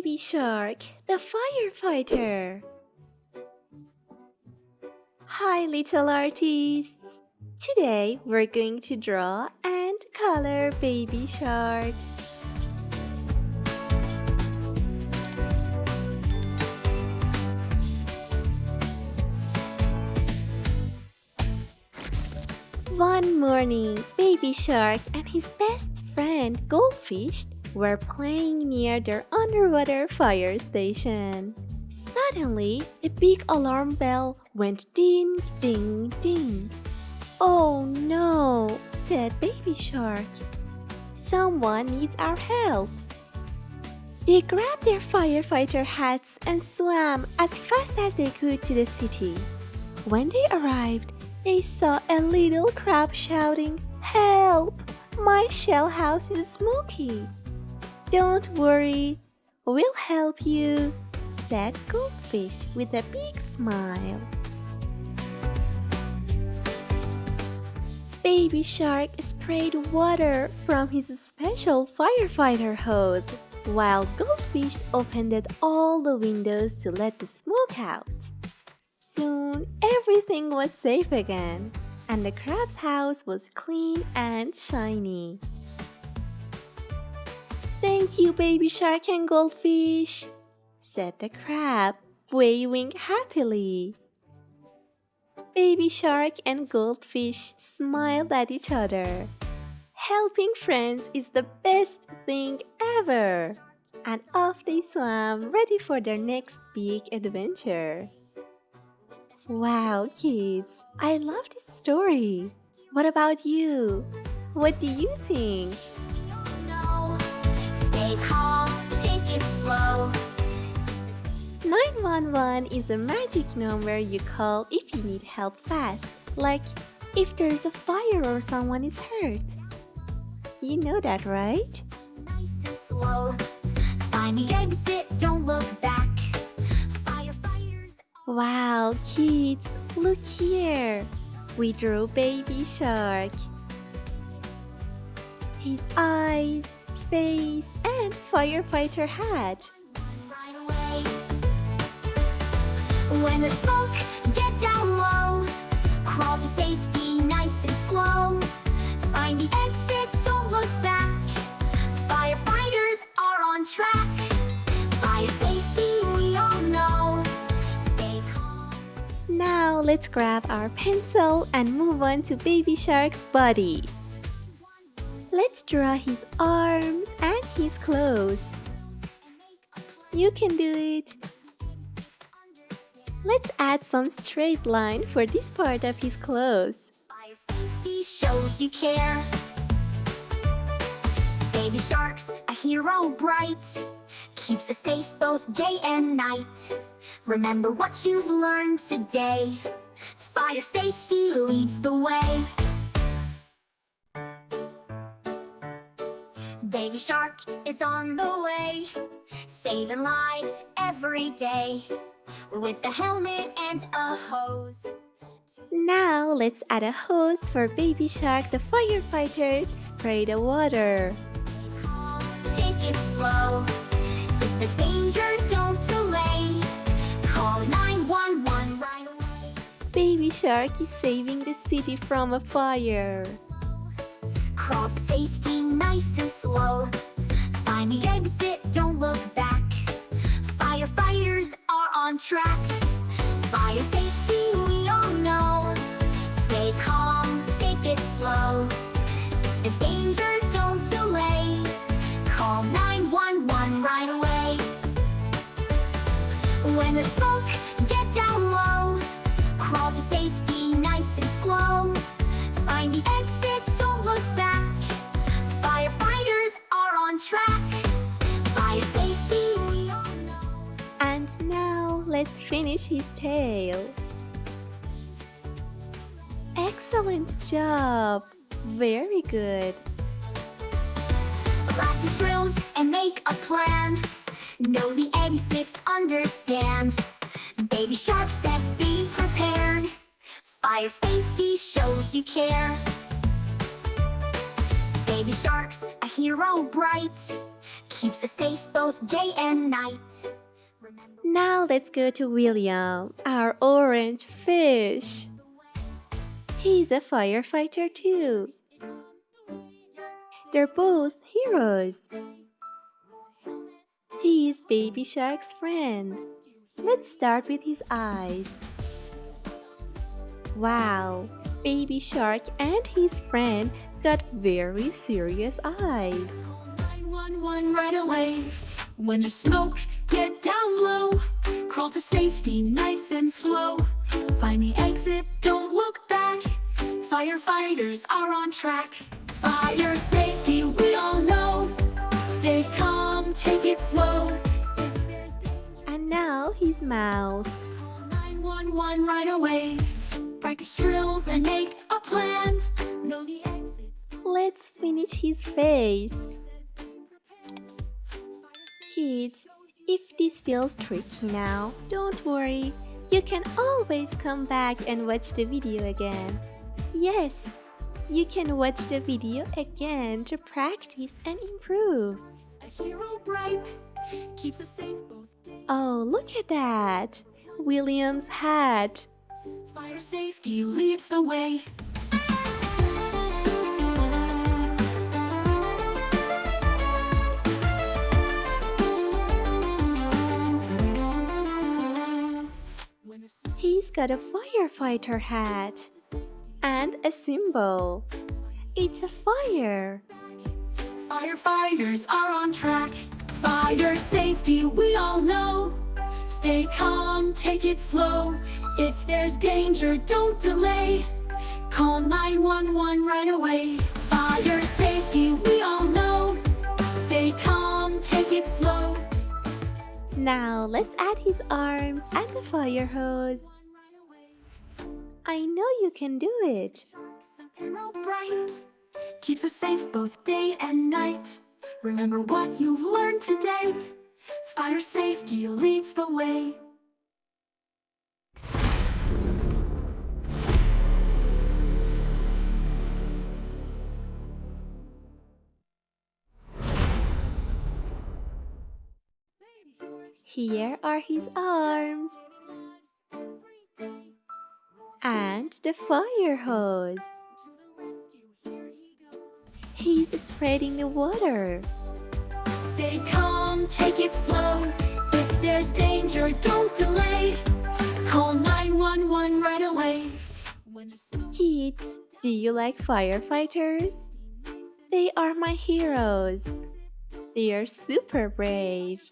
Baby Shark, the firefighter. Hi, little artists. Today we're going to draw and color Baby Shark. One morning, Baby Shark and his best friend Goldfish were playing near their underwater fire station. Suddenly, a big alarm bell went ding, ding, ding. "Oh no," said Baby Shark. "Someone needs our help." They grabbed their firefighter hats and swam as fast as they could to the city. When they arrived, they saw a little crab shouting, "Help! My shell house is smoky." "Don't worry, we'll help you," said Goldfish with a big smile. Baby Shark sprayed water from his special firefighter hose, while Goldfish opened all the windows to let the smoke out. Soon, everything was safe again, and the crab's house was clean and shiny. "Thank you, Baby Shark and Goldfish," said the crab, waving happily. Baby Shark and Goldfish smiled at each other. Helping friends is the best thing ever! And off they swam, ready for their next big adventure. Wow, kids, I love this story. What about you? What do you think? Stay calm, take it slow. 911 is a magic number you call if you need help fast, like if there's a fire or someone is hurt. You know that, right? Nice and slow. Find the exit, don't look back. Wow, kids, look here. We drew Baby Shark. His eyes, face, and firefighter hat. Right away. When the smoke, get down low. Crawl to safety, nice and slow. Find the exit, don't look back. Firefighters are on track. Fire safety, we all know. Now let's grab our pencil and move on to Baby Shark's body. Let's draw his arms and his clothes. You can do it. Let's add some straight line for this part of his clothes. Fire safety shows you care. Baby Shark's a hero bright. Keeps us safe both day and night. Remember what you've learned today. Fire safety leads the way. Baby Shark is on the way, saving lives every day, with a helmet and a hose. Now let's add a hose for Baby Shark the firefighter to spray the water. Take it slow. If there's danger, don't delay. Call 911 right away. Baby Shark is saving the city from a fire. Crawl to safety, nice and slow. Find the exit, don't look back. Firefighters are on track. Fire safety, we all know. Stay calm, take it slow. If there's danger, don't delay. Call 911 right away. When the smoke, get down low. Crawl to safety, nice and slow. Find the exit, don't look back. Firefighters are on track. Fire safety, we all know. And now, let's finish his tail. Excellent job! Very good. Practice drills and make a plan. Know the exits, understand. Baby Shark says be prepared. Fire safety shows you care. Baby Baby shark's a hero bright, keeps us safe both day and night. Now let's go to William, our orange fish. He's a firefighter too. They're both heroes. He is Baby Shark's friend. Let's start with his eyes. Wow, Baby Shark and his friend got very serious eyes. 911 right away. When there's smoke, get down low. Crawl to safety nice and slow. Find the exit, don't look back. Firefighters are on track. Fire safety, we all know. Stay calm, take it slow. And now his mouth. 911 right away. Practice drills and make a plan. Know the exits. Let's finish his face. Kids, if this feels tricky now, don't worry. You can always come back and watch the video again. Yes, you can watch the video again to practice and improve. A hero bright, keeps us safe both days. Oh, look at that! William's hat. Fire safety leads the way. He's got a firefighter hat and a symbol. It's a fire. Firefighters are on track. Fire safety, we all know. Stay calm, take it slow. If there's danger, don't delay. Call 911 right away. Fire safety, we all know. Stay calm, take it slow. Now let's add his arms and the fire hose. I know you can do it. Hero bright, keeps us safe both day and night. Remember what you've learned today. Fire safety leads the way. Here are his arms and the fire hose. He's spreading the water. Stay calm, take it slow. If there's danger, don't delay. Call 911 right away. Kids, do you like firefighters? They are my heroes. They are super brave.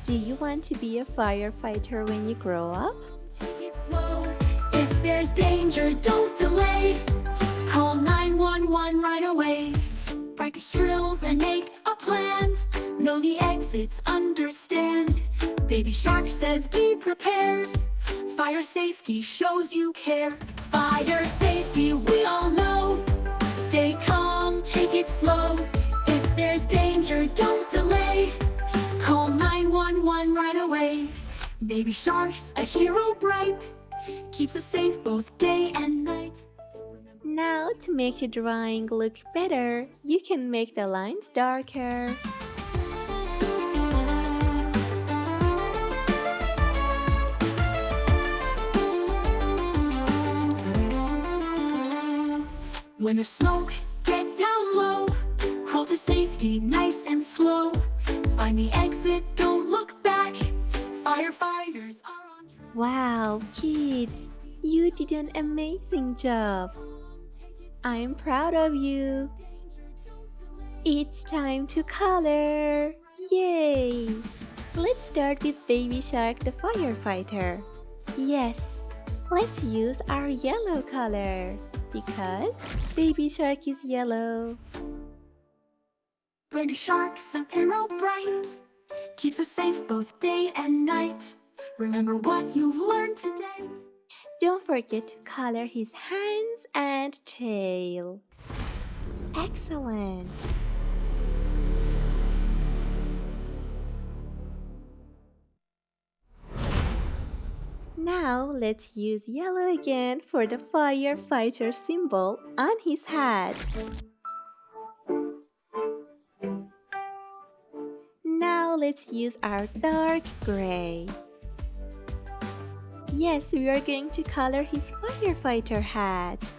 Do you want to be a firefighter when you grow up? Take it slow. If there's danger, don't delay. Call 911 right away. Practice drills and make a plan. Know the exits, understand. Baby Shark says be prepared. Fire safety shows you care. Fire safety, we all know. Stay calm, take it slow. If there's danger, don't delay. Call 911 right away. Baby Shark's a hero bright, keeps us safe both day and night. Now to make the drawing look better, you can make the lines darker. When there's smoke, get down low. Crawl to safety nice and slow. Find the exit, don't look back. Firefighters are on track. Wow, kids, you did an amazing job. I'm proud of you. It's time to color. Yay! Let's start with Baby Shark the firefighter. Yes, let's use our yellow color because Baby Shark is yellow. Baby Shark's a hero bright, keeps us safe both day and night. Remember what you've learned today. Don't forget to color his hands and tail. Excellent! Now Now let's use yellow again for the firefighter symbol on his hat. Now let's use our dark gray. Yes, we are going to color his firefighter hat.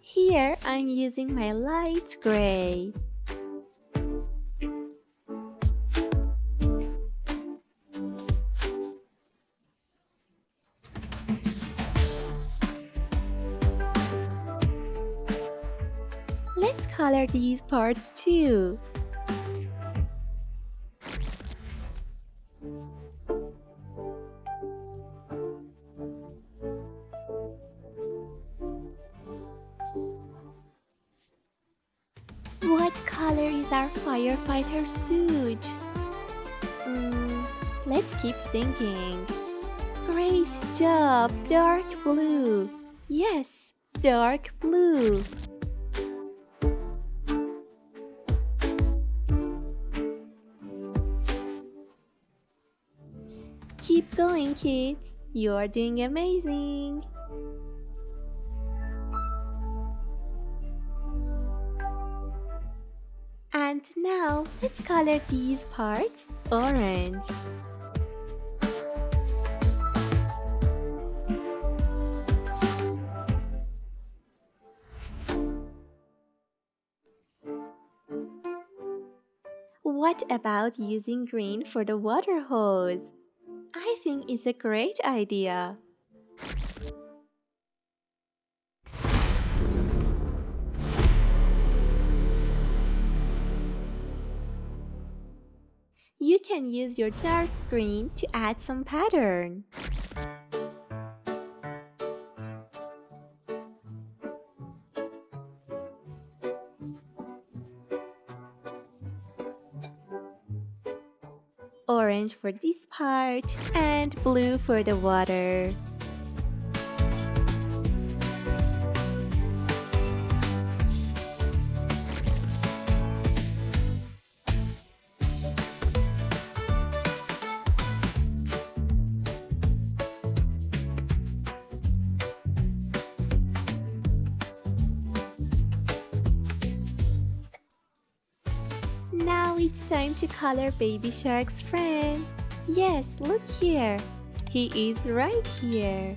Here, I'm using my light gray. Let's color these parts too. What color is our firefighter suit? Let's keep thinking. Great job! Dark blue. Yes, dark blue. Keep going, kids. You are doing amazing. And now, let's color these parts orange. What about using green for the water hose? I think it's a great idea. You can use your dark green to add some pattern. Orange for this part and blue for the water. Now it's time to color Baby Shark's friend. Yes, look here. He is right here.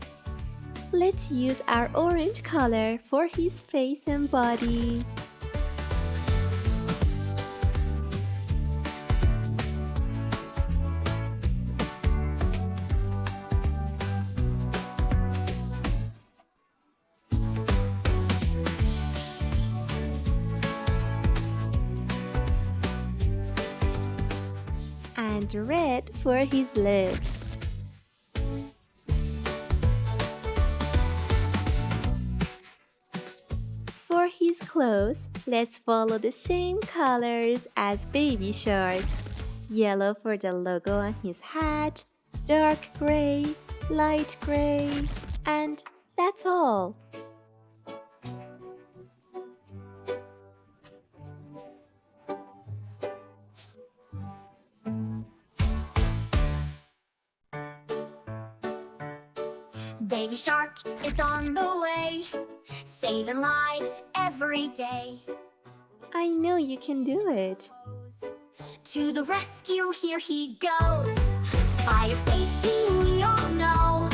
Let's use our orange color for his face and body. And red for his lips. For his clothes, let's follow the same colors as Baby Shark's. Yellow for the logo on his hat, dark gray, light gray, and that's all. Baby Shark is on the way, saving lives every day. I know you can do it. To the rescue, here he goes. Fire safety, we all know.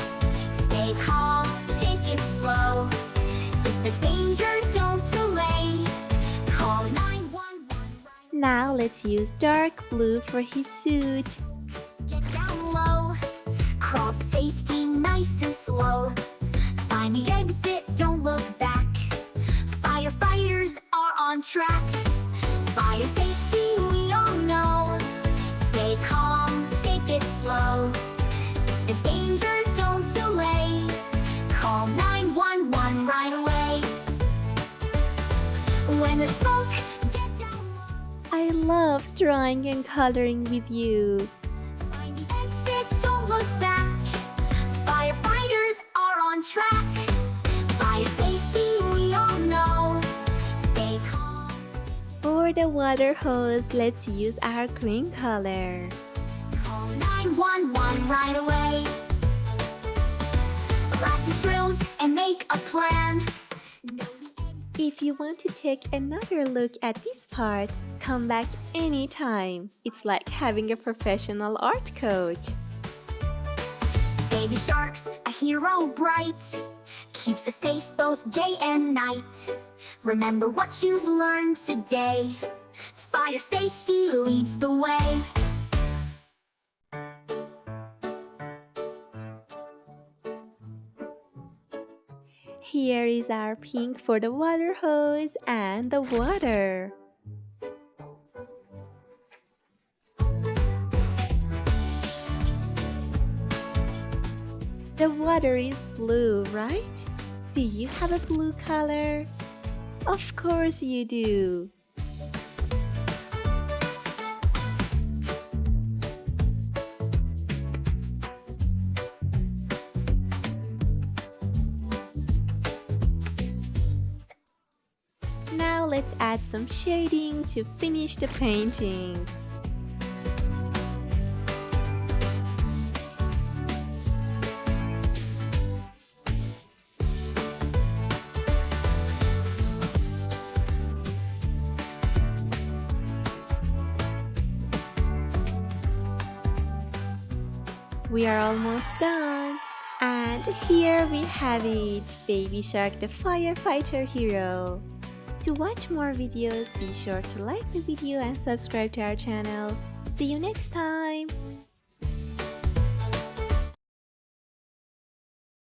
Stay calm, take it slow. If there's danger, don't delay. Call 911 right. Now let's use dark blue for his suit. Get down low, crawl to safety nice and slow. Find the exit, don't look back. Firefighters are on track. Fire safety, we all know. Stay calm, take it slow. If there's danger, don't delay. Call 911 right away. When the smoke drawing and coloring with you. Find the exit, don't look back. Firefighters are on track. Fire safety, we all know. Stay calm. For the water hose, let's use our green color. Call 911 right away. Practice drills and make a plan. If you want to take another look at this part, come back anytime. It's like having a professional art coach. Baby sharks, a hero bright, keeps us safe both day and night. Remember what you've learned today. Fire safety leads the way. Here is our pink for the water hose and the water. The water is blue, right? Do you have a blue color? Of course you do. Now let's add some shading to finish the painting. We are almost done. And here we have it, Baby Shark the firefighter hero. To watch more videos, be sure to like the video and subscribe to our channel. See you next time!